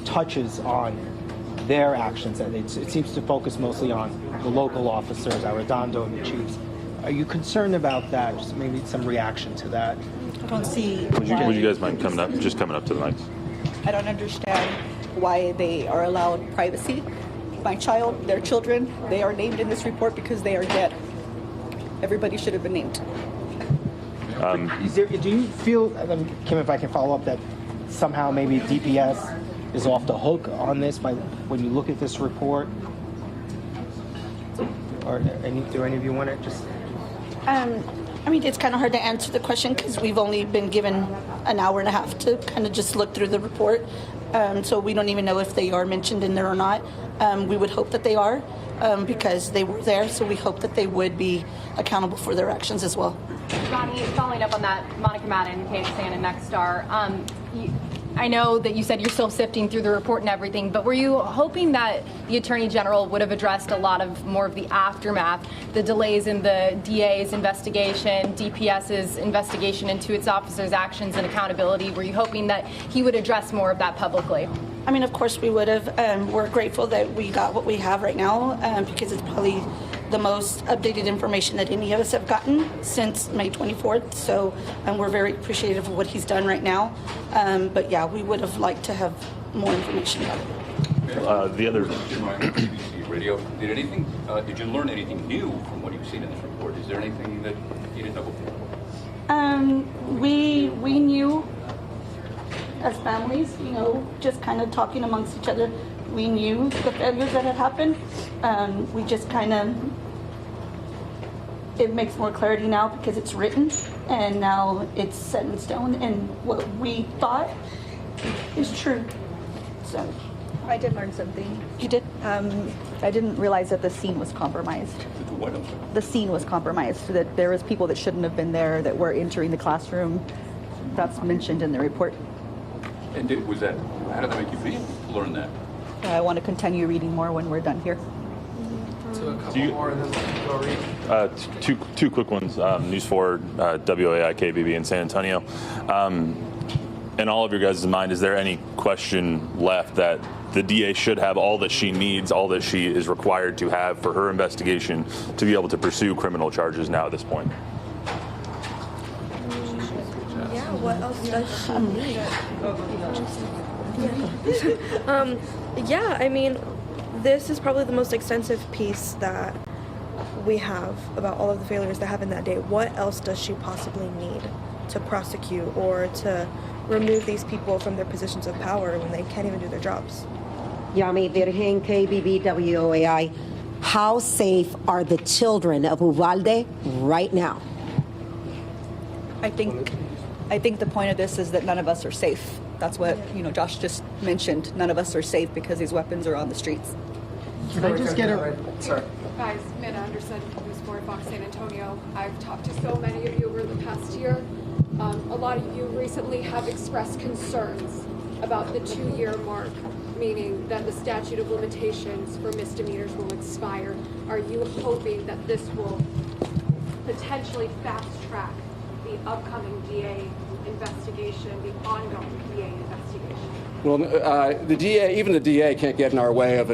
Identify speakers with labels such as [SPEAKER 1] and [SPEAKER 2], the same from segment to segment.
[SPEAKER 1] touches on their actions, and it seems to focus mostly on the local officers, Arredondo and the chiefs. Are you concerned about that? Just maybe some reaction to that.
[SPEAKER 2] I don't see.
[SPEAKER 3] Would you guys mind coming up to the mics?
[SPEAKER 2] I don't understand why they are allowed privacy. My child, their children, they are named in this report because they are dead. Everybody should have been named.
[SPEAKER 1] Do you feel, Kim, if I can follow up, that somehow maybe DPS is off the hook on this by when you look at this report? Or do any of you want to just?
[SPEAKER 2] I mean, it's kind of hard to answer the question because we've only been given an hour and a half to kind of just look through the report. So we don't even know if they are mentioned in there or not. We would hope that they are because they were there. So we hope that they would be accountable for their actions as well.
[SPEAKER 4] Ronnie, following up on that, Monica Madden, KXAN and Nexstar. I know that you said you're still sifting through the report and everything, but were you hoping that the Attorney General would have addressed a lot of more of the aftermath, the delays in the DA's investigation, DPS's investigation into its officers' actions and accountability? Were you hoping that he would address more of that publicly?
[SPEAKER 2] I mean, of course we would have. We're grateful that we got what we have right now because it's probably the most updated information that any of us have gotten since May 24th. So we're very appreciative of what he's done right now. But yeah, we would have liked to have more information about it.
[SPEAKER 3] The other
[SPEAKER 5] BBC Radio, did you learn anything new from what you've seen in this report? Is there anything that you didn't know before?
[SPEAKER 2] We knew as families, just kind of talking amongst each other, we knew the failures that had happened. We just kind of, it makes more clarity now because it's written and now it's set in stone and what we thought is true. So
[SPEAKER 6] I did learn something.
[SPEAKER 2] you did?
[SPEAKER 6] I didn't realize that the scene was compromised.
[SPEAKER 5] What?
[SPEAKER 6] The scene was compromised, that there was people that shouldn't have been there that were entering the classroom. That's mentioned in the report.
[SPEAKER 5] And how did that make you feel to learn that?
[SPEAKER 6] I want to continue reading more when we're done here.
[SPEAKER 7] So a couple more and then we'll go read.
[SPEAKER 3] two quick ones. News 4, WAI, KBB in San Antonio. In all of your guys' mind, is there any question left that the DA should have all that she needs, all that she is required to have for her investigation to be able to pursue criminal charges now at this point?
[SPEAKER 8] Yeah, what else does she need? Yeah, I mean, this is probably the most extensive piece that we have about all of the failures that happened that day. What else does she possibly need to prosecute or to remove these people from their positions of power when they can't even do their jobs?
[SPEAKER 9] Yami Virgen, KBB, WOAI. How safe are the children of Uvalde right now?
[SPEAKER 6] I think the point of this is that none of us are safe. That's what Josh just mentioned. None of us are safe because these weapons are on the streets.
[SPEAKER 1] Can I just get a...
[SPEAKER 7] Sorry.
[SPEAKER 10] Guys, Minna Anderson, News 4 Fox San Antonio. I've talked to so many of you over the past year. A lot of you recently have expressed concerns about the 2-year mark, meaning that the statute of limitations for misdemeanors will expire. Are you hoping that this will potentially fast track the upcoming DA investigation, the ongoing DA investigation?
[SPEAKER 11] Well, the DA, even the DA, can't get in our way of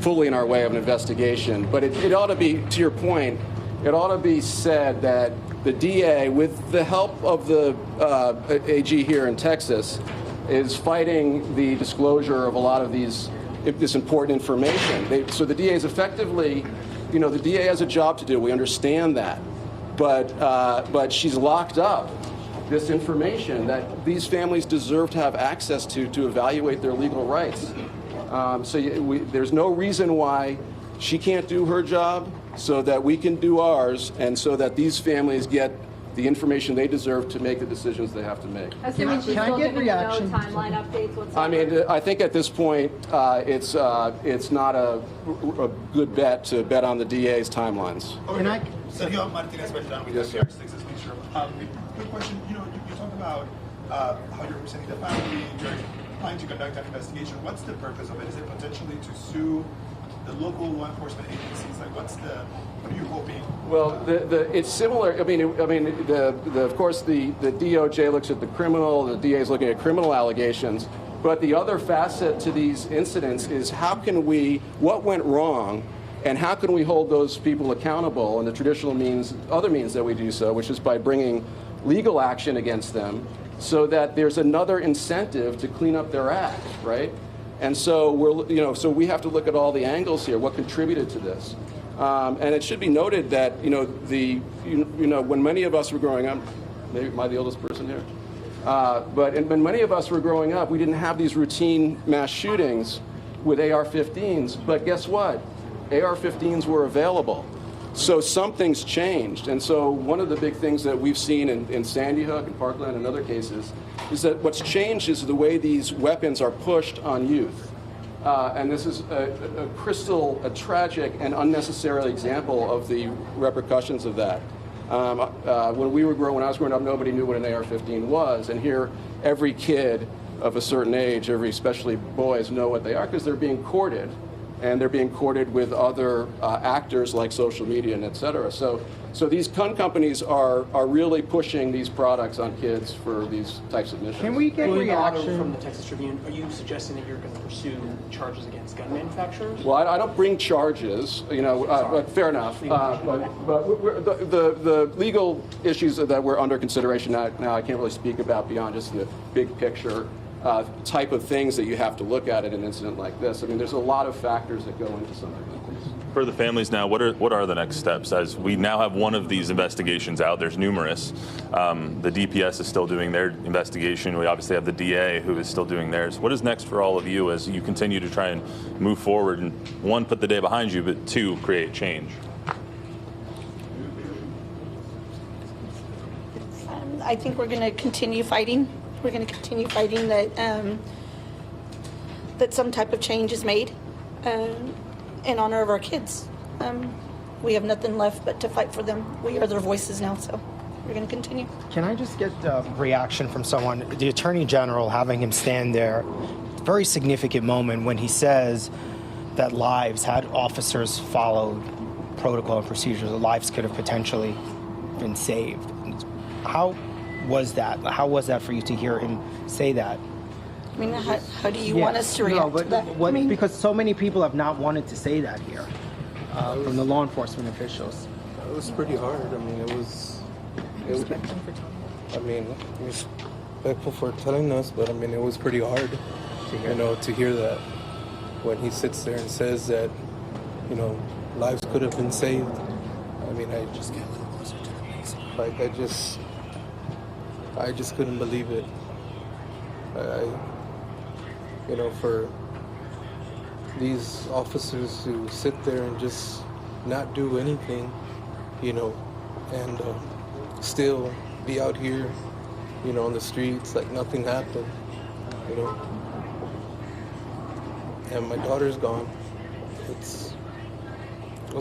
[SPEAKER 11] fully in our way of an investigation. But it ought to be, to your point, it ought to be said that the DA, with the help of the AG here in Texas, is fighting the disclosure of a lot of this important information. So the DA is effectively, the DA has a job to do. We understand that, but she's locked up this information that these families deserve to have access to evaluate their legal rights. There's no reason why she can't do her job so that we can do ours, and so that these families get the information they deserve to make the decisions they have to make.
[SPEAKER 4] Assuming she's still giving no timeline updates whatsoever.
[SPEAKER 11] I mean, I think at this point, it's not a good bet to bet on the DA's timelines.
[SPEAKER 12] Okay. Sergio Martinez Beltran with Texas Newsroom. Quick question. You talk about how you're representing the family, you're trying to conduct an investigation. What's the purpose of it? Is it potentially to sue the local law enforcement agencies? Like, what are you hoping?
[SPEAKER 11] Well, it's similar. Of course, the DOJ looks at the criminal, the DA is looking at criminal allegations, But the other facet to these incidents is what went wrong, and how can we hold those people accountable in the traditional means, other means that we do so, which is by bringing legal action against them, so that there's another incentive to clean up their act, right? And so so we have to look at all the angles here. What contributed to this? And it should be noted that when many of us were growing up, maybe am I the oldest person here? But when many of us were growing up, we didn't have these routine mass shootings with AR-15s. But guess what? AR-15s were available. So something's changed. And so one of the big things that we've seen in Sandy Hook and Parkland and other cases is that what's changed is the way these weapons are pushed on youth. And this is a tragic and unnecessary example of the repercussions of that. When I was growing up, nobody knew what an AR-15 was, and here every kid of a certain age, especially boys, know what they are because they're being courted, and they're being courted with other actors like social media and et cetera. So these gun companies are really pushing these products on kids for these types of missions.
[SPEAKER 1] Can we get reaction
[SPEAKER 7] from the Texas Tribune? Are you suggesting that you're going to pursue charges against gun manufacturers?
[SPEAKER 11] Well, I don't bring charges, but fair enough. But the legal issues that we're under consideration now, I can't really speak about beyond just the big picture type of things that you have to look at in an incident like this. I mean, there's a lot of factors that go into something like this.
[SPEAKER 3] For the families now, what are the next steps? As we now have one of these investigations out, there's numerous. The DPS is still doing their investigation. We obviously have the DA who is still doing theirs. What is next for all of you as you continue to try and move forward and, one, put the day behind you, but two, create change?
[SPEAKER 2] I think we're going to continue fighting. We're going to continue fighting that some type of change is made in honor of our kids. We have nothing left but to fight for them. We are their voices now, so we're going to continue.
[SPEAKER 1] Can I just get a reaction from someone? The Attorney General having him stand there, very significant moment when he says that lives, had officers followed protocol and procedures, lives could have potentially been saved. How was that? How was that for you to hear him say that?
[SPEAKER 2] I mean, how do you want us to react to that?
[SPEAKER 1] Because so many people have not wanted to say that here from the law enforcement officials.
[SPEAKER 13] It was pretty hard. I mean, it was I mean, respectful for telling us, but I mean, it was pretty hard, to hear that when he sits there and says that, lives could have been saved. I mean, I just get a little closer to the base. Like, I just couldn't believe it. For these officers to sit there and just not do anything, and still be out here, on the streets like nothing happened, And my daughter's gone. It's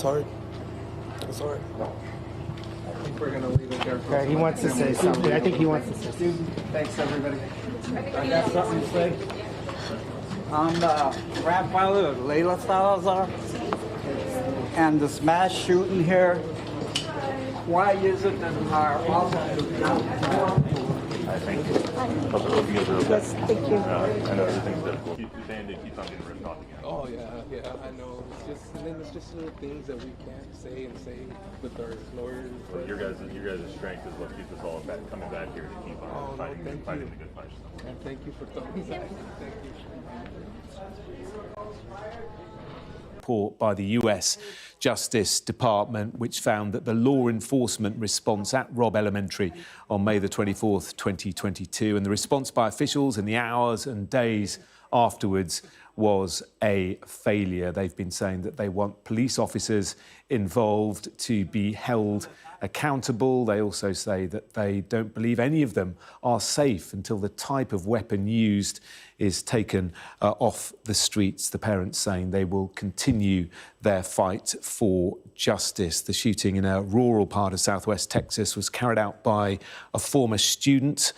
[SPEAKER 13] hard. It's hard.
[SPEAKER 7] I think we're going to leave it there.
[SPEAKER 1] Okay, he wants to say something. I think he wants to say something.
[SPEAKER 7] Thanks, everybody.
[SPEAKER 14] I got something to say. I'm the grandfather of Layla Salazar, and this mass shooting here. Why is it that our officers not?
[SPEAKER 3] Thank you. Hope you guys are okay.
[SPEAKER 2] Yes, thank you.
[SPEAKER 3] I know everything's difficult. Band-Aid keeps on getting ripped off again.
[SPEAKER 13] Oh yeah, I know. It's just little things that we can't say with our lawyers.
[SPEAKER 3] Well, your guys' strength is what keeps us all coming back here to keep on fighting the good fight.
[SPEAKER 13] And thank you for talking to us. Thank you.
[SPEAKER 15] Report by the US Justice Department, which found that the law enforcement response at Robb Elementary on May the 24th, 2022, and the response by officials in the hours and days afterwards was a failure. They've been saying that they want police officers involved to be held accountable. They also say that they don't believe any of them are safe until the type of weapon used is taken off the streets. The parents saying they will continue their fight for justice. The shooting in a rural part of southwest Texas was carried out by a former student.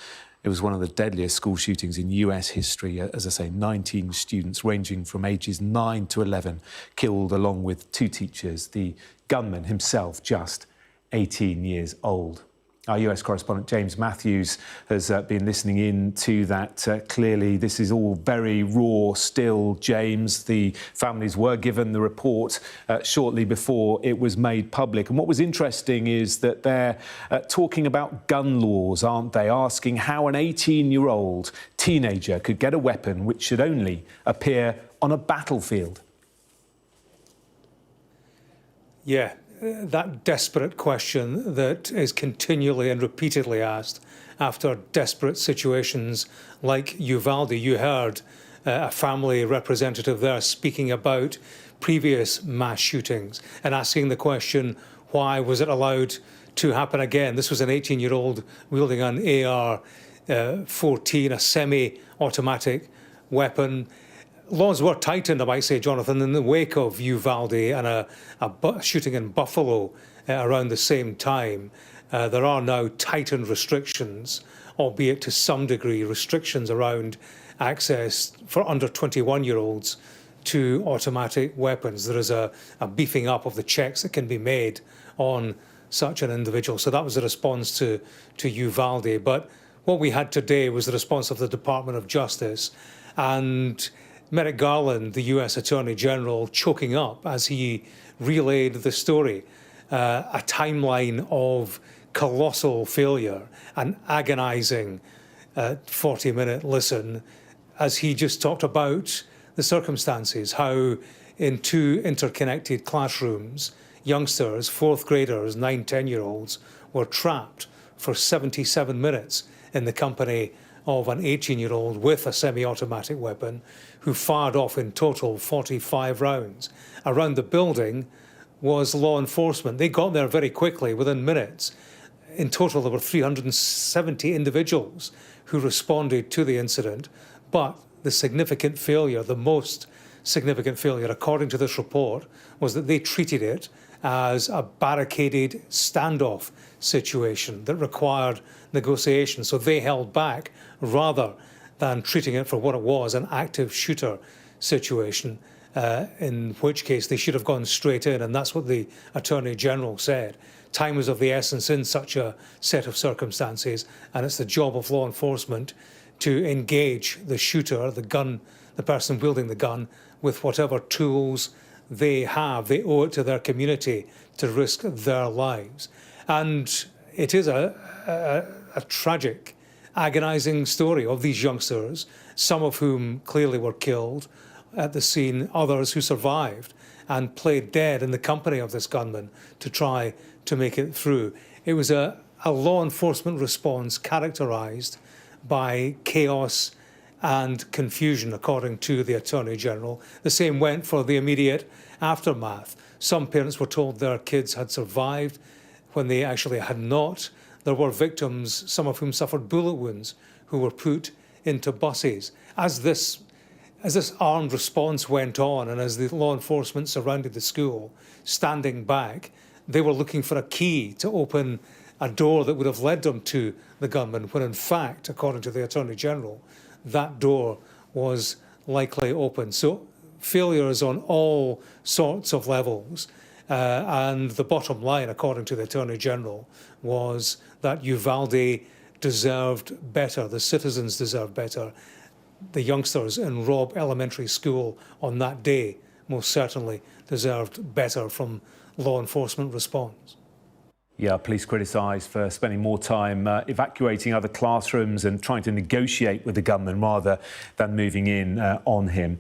[SPEAKER 15] It was one of the deadliest school shootings in US history. As I say, 19 students ranging from ages 9 to 11 killed, along with 2 teachers. The gunman himself just 18 years old. Our US correspondent James Matthews has been listening in to that. Clearly, this is all very raw still, James. The families were given the report shortly before it was made public. And what was interesting is that they're talking about gun laws, aren't they? Asking how an 18-year-old teenager could get a weapon which should only appear on a battlefield.
[SPEAKER 16] Yeah. That desperate question that is continually and repeatedly asked after desperate situations like Uvalde. You heard a family representative there speaking about previous mass shootings and asking the question, why was it allowed to happen again? This was an 18-year-old wielding an AR-14, a semi-automatic weapon. Laws were tightened, I might say, Jonathan, in the wake of Uvalde and a shooting in Buffalo around the same time. There are now tightened restrictions, albeit to some degree, restrictions around access for under 21-year-olds to automatic weapons. There is a beefing up of the checks that can be made on such an individual. So that was a response to Uvalde. But what we had today was the response of the Department of Justice, and Merrick Garland, the US Attorney General, choking up as he relayed the story, a timeline of colossal failure, an agonizing 40-minute listen, as he just talked about the circumstances, how in two interconnected classrooms, youngsters, fourth graders, 9, 10-year-olds, were trapped for 77 minutes in the company of an 18-year-old with a semi-automatic weapon who fired off in total 45 rounds. Around the building was law enforcement. They got there very quickly, within minutes. In total, there were 370 individuals who responded to the incident. But the significant failure, the most significant failure, according to this report, was that they treated it as a barricaded standoff situation that required negotiation. So they held back rather than treating it for what it was, an active shooter situation, in which case they should have gone straight in. And that's what the Attorney General said. Time is of the essence in such a set of circumstances, and it's the job of law enforcement to engage the shooter, the person wielding the gun, with whatever tools they have. They owe it to their community to risk their lives. And it is a tragic, agonizing story of these youngsters, some of whom clearly were killed at the scene, others who survived and played dead in the company of this gunman to try to make it through. It was a law enforcement response characterized by chaos and confusion, according to the Attorney General. The same went for the immediate aftermath. Some parents were told their kids had survived when they actually had not. There were victims, some of whom suffered bullet wounds, who were put into buses. As this armed response went on, and as the law enforcement surrounded the school, standing back, they were looking for a key to open a door that would have led them to the gunman, when in fact, according to the Attorney General, that door was likely open. So failures on all sorts of levels. And the bottom line, according to the Attorney General, was that Uvalde deserved better. The citizens deserved better. The youngsters in Robb Elementary School on that day most certainly deserved better from law enforcement response.
[SPEAKER 15] Yeah, police criticised for spending more time evacuating other classrooms and trying to negotiate with the gunman rather than moving in on him.